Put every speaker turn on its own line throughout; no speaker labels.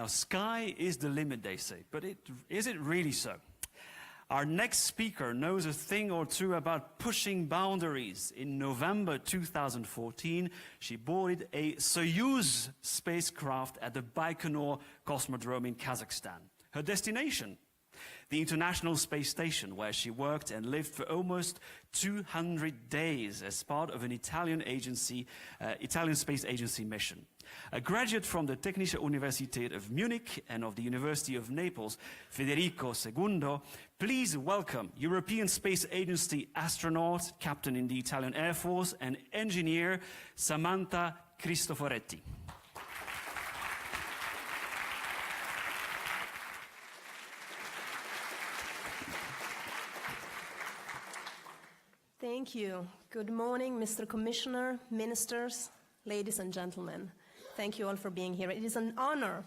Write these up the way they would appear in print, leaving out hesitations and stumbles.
Now, sky is the limit, they say, but is it really so? Our next speaker knows a thing or two about pushing boundaries. In November 2014, she boarded a Soyuz spacecraft at the Baikonur Cosmodrome in Kazakhstan. Her destination? The International Space Station, where she worked and lived for almost 200 days as part of an Italian Space Agency mission. A graduate from the Technische Universität of Munich and of the University of Naples, Federico Segundo, please welcome European Space Agency astronaut, captain in the Italian Air Force, and engineer Samantha Cristoforetti.
Thank you. Good morning, Mr. Commissioner, ministers, ladies and gentlemen. Thank you all for being here. It is an honor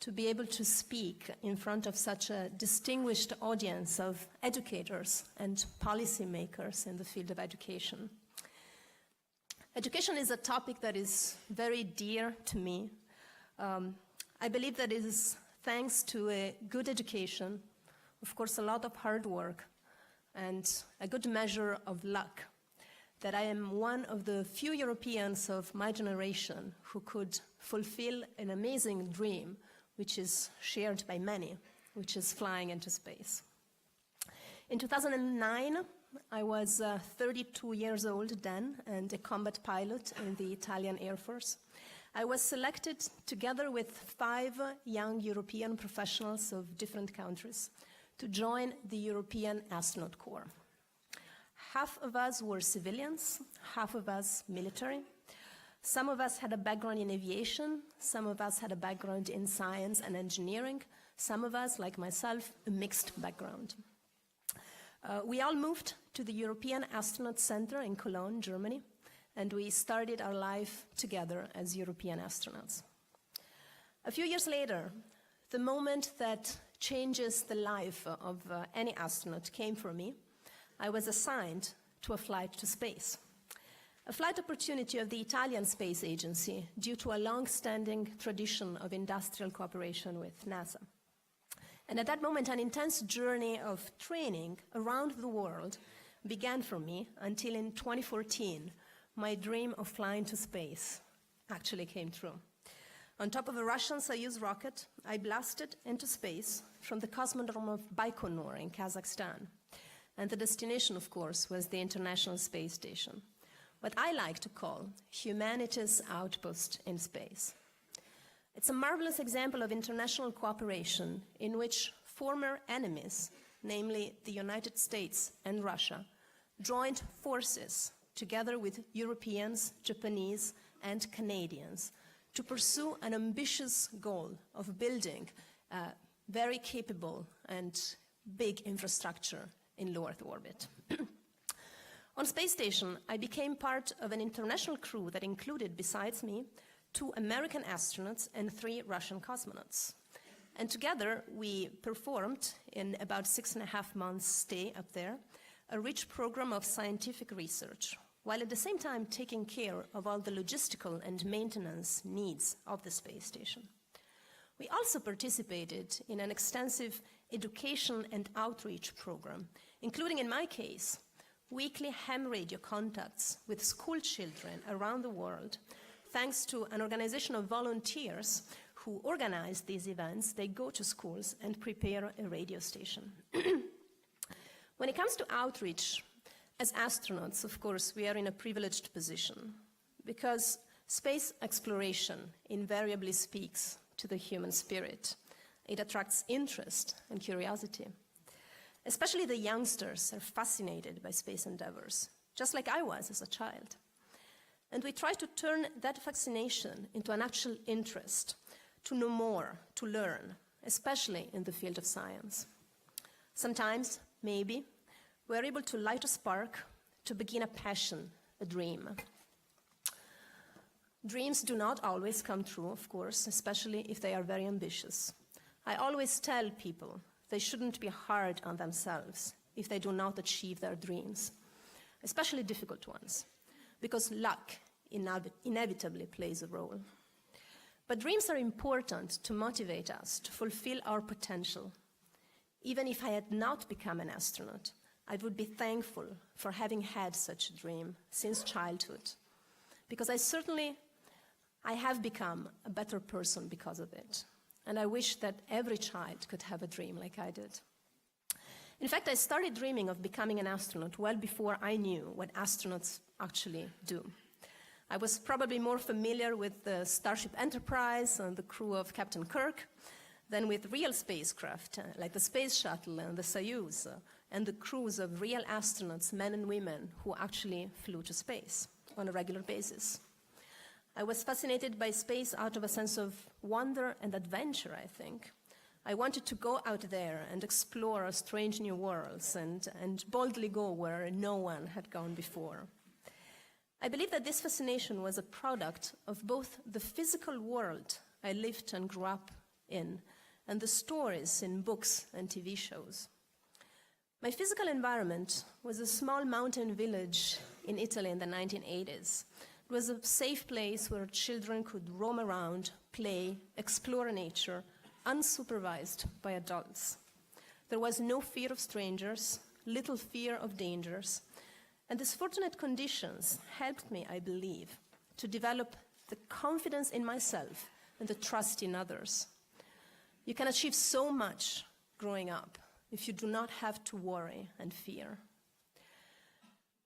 to be able to speak in front of such a distinguished audience of educators and policymakers in the field of education. Education is a topic that is very dear to me. I believe that it is thanks to a good education, of course a lot of hard work, and a good measure of luck, that I am one of the few Europeans of my generation who could fulfill an amazing dream, which is shared by many, which is flying into space. In 2009, I was 32 years old then and a combat pilot in the Italian Air Force. I was selected together with 5 young European professionals of different countries to join the European Astronaut Corps. Half of us were civilians, half of us military. Some of us had a background in aviation, some of us had a background in science and engineering, some of us, like myself, a mixed background. We all moved to the European Astronaut Center in Cologne, Germany, and we started our life together as European astronauts. A few years later, the moment that changes the life of any astronaut came for me. I was assigned to a flight to space. A flight opportunity of the Italian Space Agency due to a long-standing tradition of industrial cooperation with NASA. And at that moment, an intense journey of training around the world began for me until in 2014, my dream of flying to space actually came true. On top of a Russian Soyuz rocket, I blasted into space from the Cosmodrome of Baikonur in Kazakhstan. And the destination, of course, was the International Space Station, what I like to call humanity's outpost in space. It's a marvelous example of international cooperation in which former enemies, namely the United States and Russia, joined forces together with Europeans, Japanese, and Canadians to pursue an ambitious goal of building a very capable and big infrastructure in low Earth orbit. On space station, I became part of an international crew that included, besides me, 2 American astronauts and 3 Russian cosmonauts. And together, we performed, in about 6.5 months stay up there, a rich program of scientific research, while at the same time taking care of all the logistical and maintenance needs of the space station. We also participated in an extensive education and outreach program, including, in my case, weekly ham radio contacts with school children around the world. Thanks to an organization of volunteers who organize these events, they go to schools and prepare a radio station. When it comes to outreach, as astronauts, of course, we are in a privileged position because space exploration invariably speaks to the human spirit. It attracts interest and curiosity. Especially the youngsters are fascinated by space endeavors, just like I was as a child. And we try to turn that fascination into an actual interest, to know more, to learn, especially in the field of science. Sometimes, maybe, we're able to light a spark, to begin a passion, a dream. Dreams do not always come true, of course, especially if they are very ambitious. I always tell people they shouldn't be hard on themselves if they do not achieve their dreams, especially difficult ones, because luck inevitably plays a role. But dreams are important to motivate us to fulfill our potential. Even if I had not become an astronaut, I would be thankful for having had such a dream since childhood, because I have become a better person because of it. And I wish that every child could have a dream like I did. In fact, I started dreaming of becoming an astronaut well before I knew what astronauts actually do. I was probably more familiar with the Starship Enterprise and the crew of Captain Kirk than with real spacecraft, like the Space Shuttle and the Soyuz, and the crews of real astronauts, men and women, who actually flew to space on a regular basis. I was fascinated by space out of a sense of wonder and adventure, I think. I wanted to go out there and explore strange new worlds and boldly go where no one had gone before. I believe that this fascination was a product of both the physical world I lived and grew up in and the stories in books and TV shows. My physical environment was a small mountain village in Italy in the 1980s. It was a safe place where children could roam around, play, explore nature, unsupervised by adults. There was no fear of strangers, little fear of dangers, and these fortunate conditions helped me, I believe, to develop the confidence in myself and the trust in others. You can achieve so much growing up if you do not have to worry and fear.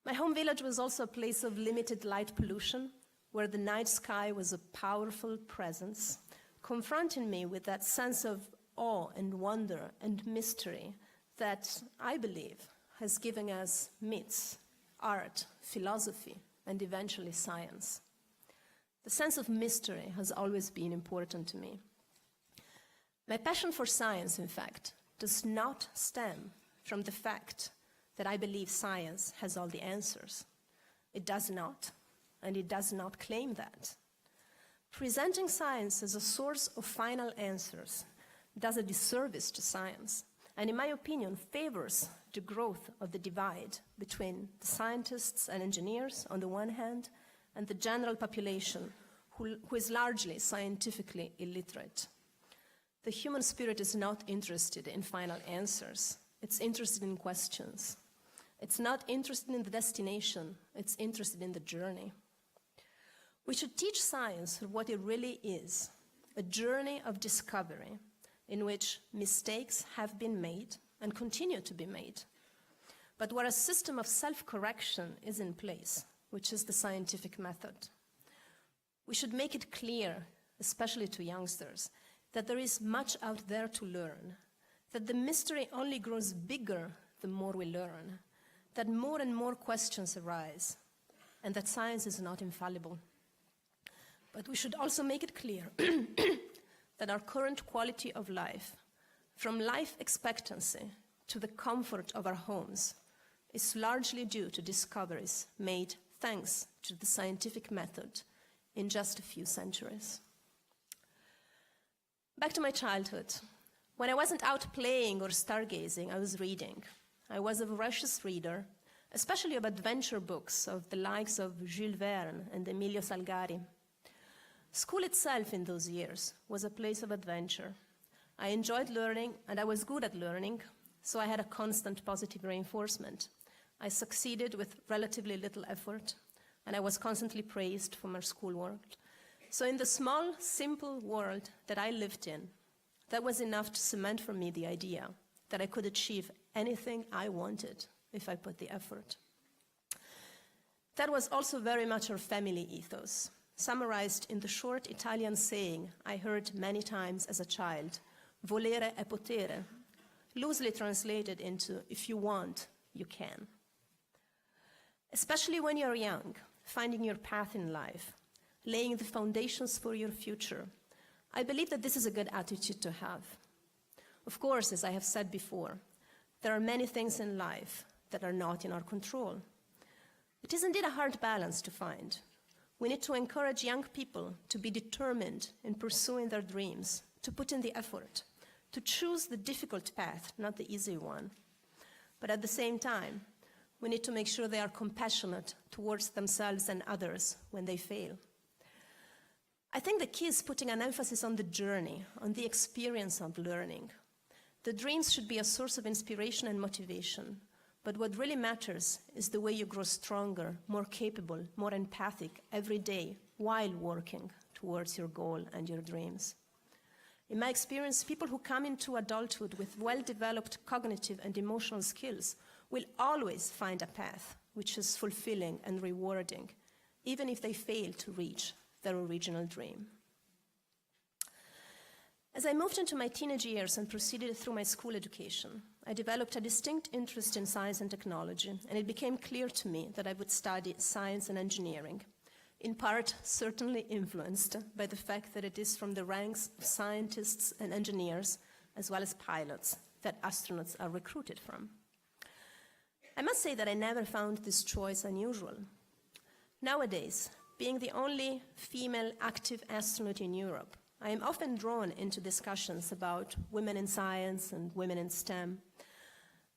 My home village was also a place of limited light pollution, where the night sky was a powerful presence, confronting me with that sense of awe and wonder and mystery that I believe has given us myths, art, philosophy, and eventually science. The sense of mystery has always been important to me. My passion for science, in fact, does not stem from the fact that I believe science has all the answers. It does not, and it does not claim that. Presenting science as a source of final answers does a disservice to science, and in my opinion favors the growth of the divide between the scientists and engineers on the one hand and the general population who is largely scientifically illiterate. The human spirit is not interested in final answers. It's interested in questions. It's not interested in the destination. It's interested in the journey. We should teach science for what it really is, a journey of discovery in which mistakes have been made and continue to be made, but where a system of self-correction is in place, which is the scientific method. We should make it clear, especially to youngsters, that there is much out there to learn, that the mystery only grows bigger the more we learn, that more and more questions arise, and that science is not infallible. But we should also make it clear that our current quality of life, from life expectancy to the comfort of our homes, is largely due to discoveries made thanks to the scientific method in just a few centuries. Back to my childhood. When I wasn't out playing or stargazing, I was reading. I was a voracious reader, especially of adventure books of the likes of Jules Verne and Emilio Salgari. School itself in those years was a place of adventure. I enjoyed learning, and I was good at learning, so I had a constant positive reinforcement. I succeeded with relatively little effort, and I was constantly praised for my schoolwork. So in the small, simple world that I lived in, that was enough to cement for me the idea that I could achieve anything I wanted if I put the effort. That was also very much our family ethos, summarized in the short Italian saying I heard many times as a child, volere è potere, loosely translated into, if you want, you can. Especially when you're young, finding your path in life, laying the foundations for your future, I believe that this is a good attitude to have. Of course, as I have said before, there are many things in life that are not in our control. It is indeed a hard balance to find. We need to encourage young people to be determined in pursuing their dreams, to put in the effort, to choose the difficult path, not the easy one. But at the same time, we need to make sure they are compassionate towards themselves and others when they fail. I think the key is putting an emphasis on the journey, on the experience of learning. The dreams should be a source of inspiration and motivation, but what really matters is the way you grow stronger, more capable, more empathic every day while working towards your goal and your dreams. In my experience, people who come into adulthood with well-developed cognitive and emotional skills will always find a path which is fulfilling and rewarding, even if they fail to reach their original dream. As I moved into my teenage years and proceeded through my school education, I developed a distinct interest in science and technology, and it became clear to me that I would study science and engineering, in part certainly influenced by the fact that it is from the ranks of scientists and engineers, as well as pilots, that astronauts are recruited from. I must say that I never found this choice unusual. Nowadays, being the only female active astronaut in Europe, I am often drawn into discussions about women in science and women in STEM.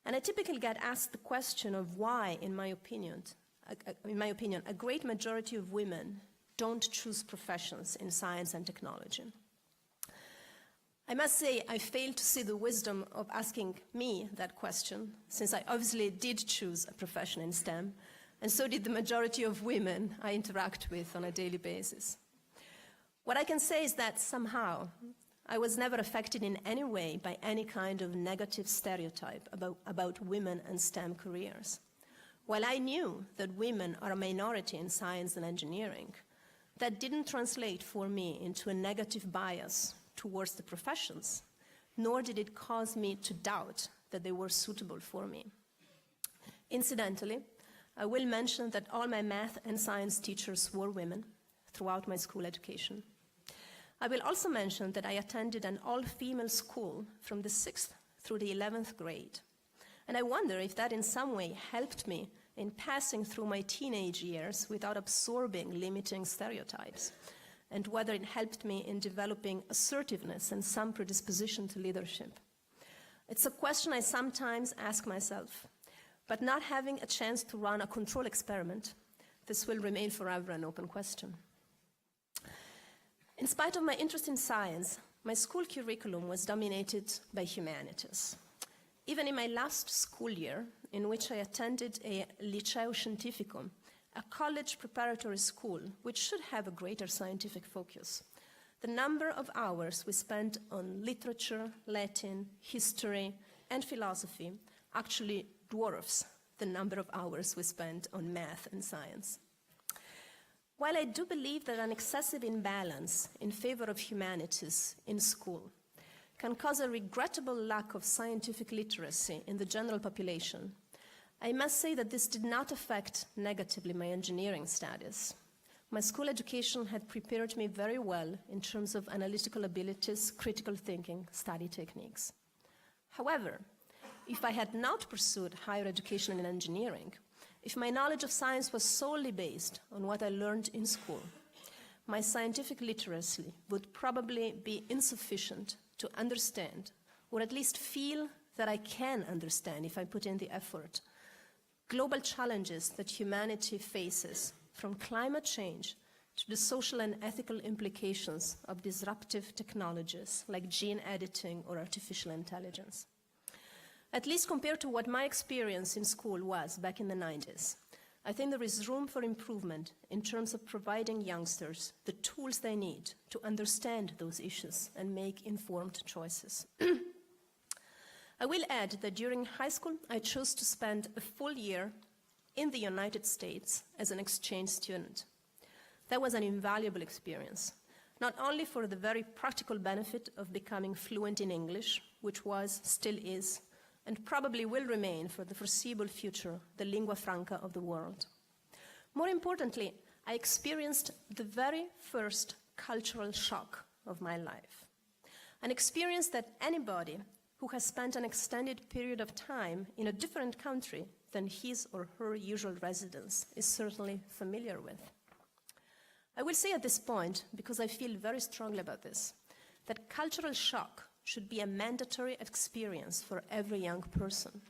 And I typically get asked the question of why, in my opinion, a great majority of women don't choose professions in science and technology. I must say I fail to see the wisdom of asking me that question, since I obviously did choose a profession in STEM, and so did the majority of women I interact with on a daily basis. What I can say is that somehow I was never affected in any way by any kind of negative stereotype about women and STEM careers. While I knew that women are a minority in science and engineering, that didn't translate for me into a negative bias towards the professions, nor did it cause me to doubt that they were suitable for me. Incidentally, I will mention that all my math and science teachers were women throughout my school education. I will also mention that I attended an all-female school from the 6th through the 11th grade. And I wonder if that in some way helped me in passing through my teenage years without absorbing limiting stereotypes, and whether it helped me in developing assertiveness and some predisposition to leadership. It's a question I sometimes ask myself, but not having a chance to run a control experiment, this will remain forever an open question. In spite of my interest in science, my school curriculum was dominated by humanities. Even in my last school year, in which I attended a liceo scientificum, a college preparatory school which should have a greater scientific focus, the number of hours we spent on literature, Latin, history, and philosophy actually dwarfs the number of hours we spent on math and science. While I do believe that an excessive imbalance in favor of humanities in school can cause a regrettable lack of scientific literacy in the general population, I must say that this did not affect negatively my engineering studies. My school education had prepared me very well in terms of analytical abilities, critical thinking, study techniques. However, if I had not pursued higher education in engineering, if my knowledge of science was solely based on what I learned in school, my scientific literacy would probably be insufficient to understand, or at least feel that I can understand if I put in the effort, global challenges that humanity faces, from climate change to the social and ethical implications of disruptive technologies like gene editing or artificial intelligence. At least compared to what my experience in school was back in the 90s, I think there is room for improvement in terms of providing youngsters the tools they need to understand those issues and make informed choices. I will add that during high school, I chose to spend a full year in the United States as an exchange student. That was an invaluable experience, not only for the very practical benefit of becoming fluent in English, which was, still is, and probably will remain for the foreseeable future, the lingua franca of the world. More importantly, I experienced the very first cultural shock of my life, an experience that anybody who has spent an extended period of time in a different country than his or her usual residence is certainly familiar with. I will say at this point, because I feel very strongly about this, that cultural shock should be a mandatory experience for every young person.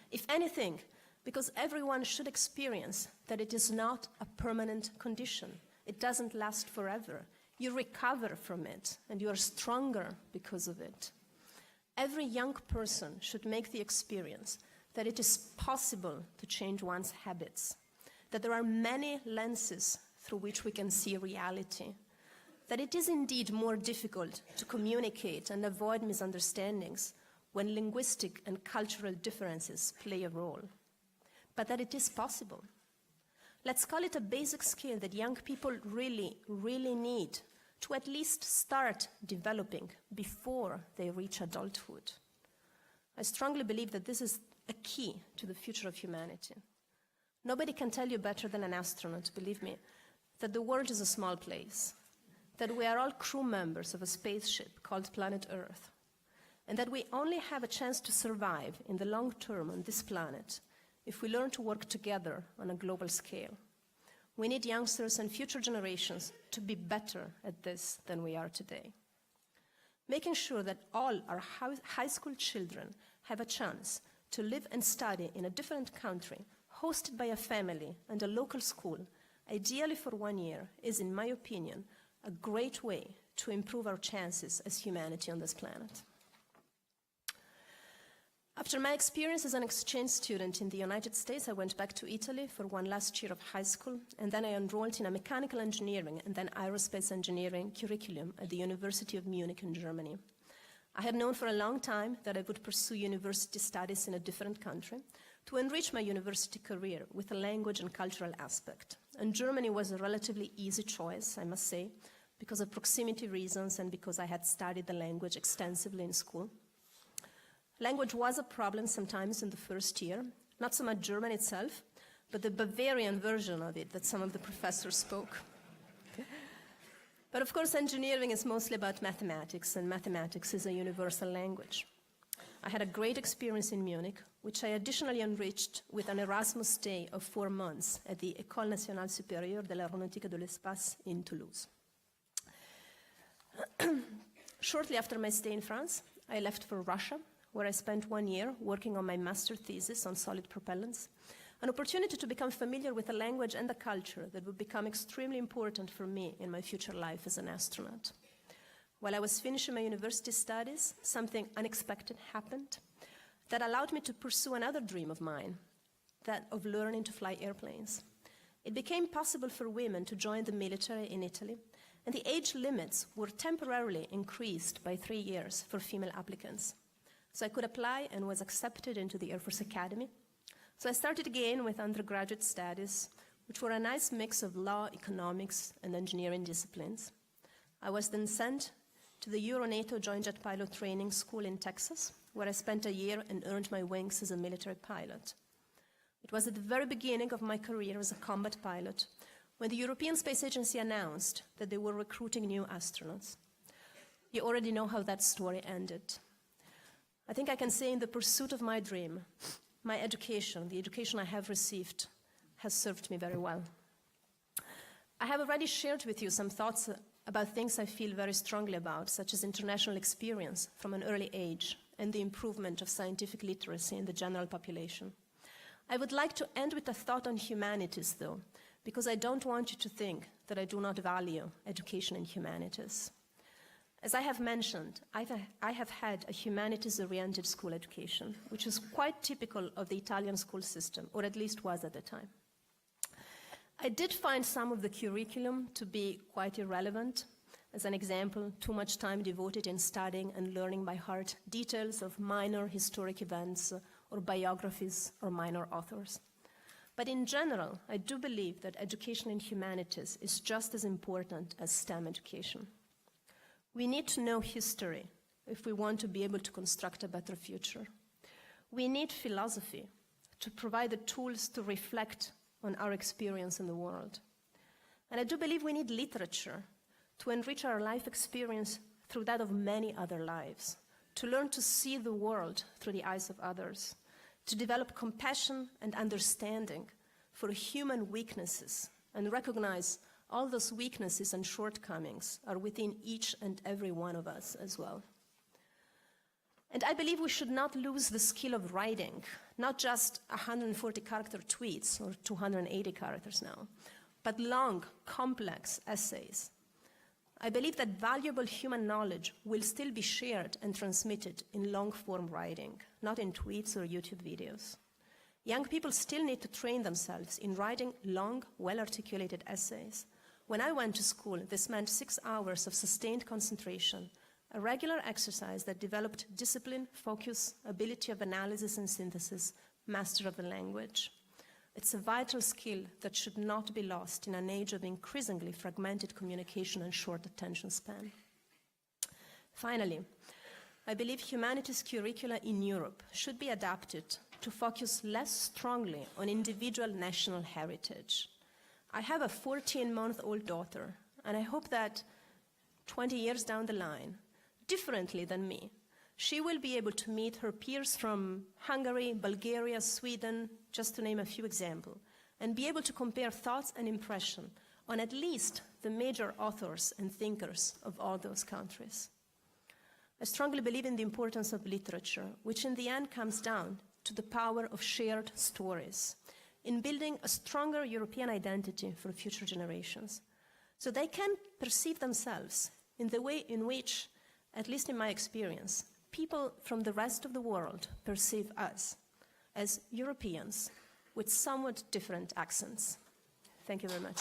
If anything, because everyone should experience that it is not a permanent condition. It doesn't last forever. You recover from it, and you are stronger because of it. Every young person should make the experience that it is possible to change one's habits, that there are many lenses through which we can see reality, that it is indeed more difficult to communicate and avoid misunderstandings when linguistic and cultural differences play a role, but that it is possible. Let's call it a basic skill that young people really, really need to at least start developing before they reach adulthood. I strongly believe that this is a key to the future of humanity. Nobody can tell you better than an astronaut, believe me, that the world is a small place, that we are all crew members of a spaceship called planet Earth, and that we only have a chance to survive in the long term on this planet if we learn to work together on a global scale. We need youngsters and future generations to be better at this than we are today. Making sure that all our high school children have a chance to live and study in a different country, hosted by a family and a local school, ideally for 1 year, is, in my opinion, a great way to improve our chances as humanity on this planet. After my experience as an exchange student in the United States, I went back to Italy for one last year of high school, and then I enrolled in a mechanical engineering and then aerospace engineering curriculum at the University of Munich in Germany. I had known for a long time that I would pursue university studies in a different country to enrich my university career with a language and cultural aspect. And Germany was a relatively easy choice, I must say, because of proximity reasons and because I had studied the language extensively in school. Language was a problem sometimes in the first year, not so much German itself, but the Bavarian version of it that some of the professors spoke. But of course, engineering is mostly about mathematics, and mathematics is a universal language. I had a great experience in Munich, which I additionally enriched with an Erasmus stay of 4 months at the École Nationale Supérieure de l'Aéronautique et de l'Espace in Toulouse. Shortly after my stay in France, I left for Russia, where I spent 1 year working on my master thesis on solid propellants, an opportunity to become familiar with a language and a culture that would become extremely important for me in my future life as an astronaut. While I was finishing my university studies, something unexpected happened that allowed me to pursue another dream of mine, that of learning to fly airplanes. It became possible for women to join the military in Italy, and the age limits were temporarily increased by 3 years for female applicants. So I could apply and was accepted into the Air Force Academy. So I started again with undergraduate studies, which were a nice mix of law, economics, and engineering disciplines. I was then sent to the Euro-NATO Joint Jet Pilot Training School in Texas, where I spent a year and earned my wings as a military pilot. It was at the very beginning of my career as a combat pilot when the European Space Agency announced that they were recruiting new astronauts. You already know how that story ended. I think I can say in the pursuit of my dream, my education, the education I have received, has served me very well. I have already shared with you some thoughts about things I feel very strongly about, such as international experience from an early age and the improvement of scientific literacy in the general population. I would like to end with a thought on humanities, though, because I don't want you to think that I do not value education in humanities. As I have mentioned, I have had a humanities-oriented school education, which is quite typical of the Italian school system, or at least was at the time. I did find some of the curriculum to be quite irrelevant. As an example, too much time devoted in studying and learning by heart details of minor historic events or biographies or minor authors. But in general, I do believe that education in humanities is just as important as STEM education. We need to know history if we want to be able to construct a better future. We need philosophy to provide the tools to reflect on our experience in the world. And I do believe we need literature to enrich our life experience through that of many other lives, to learn to see the world through the eyes of others, to develop compassion and understanding for human weaknesses and recognize all those weaknesses and shortcomings are within each and every one of us as well. And I believe we should not lose the skill of writing, not just 140-character tweets or 280 characters now, but long, complex essays. I believe that valuable human knowledge will still be shared and transmitted in long-form writing, not in tweets or YouTube videos. Young people still need to train themselves in writing long, well-articulated essays. When I went to school, this meant 6 hours of sustained concentration, a regular exercise that developed discipline, focus, ability of analysis and synthesis, master of the language. It's a vital skill that should not be lost in an age of increasingly fragmented communication and short attention span. Finally, I believe humanities curricula in Europe should be adapted to focus less strongly on individual national heritage. I have a 14-month-old daughter, and I hope that 20 years down the line, differently than me, she will be able to meet her peers from Hungary, Bulgaria, Sweden, just to name a few examples, and be able to compare thoughts and impression on at least the major authors and thinkers of all those countries. I strongly believe in the importance of literature, which in the end comes down to the power of shared stories, in building a stronger European identity for future generations, so they can perceive themselves in the way in which, at least in my experience, people from the rest of the world perceive us as Europeans with somewhat different accents. Thank you very much.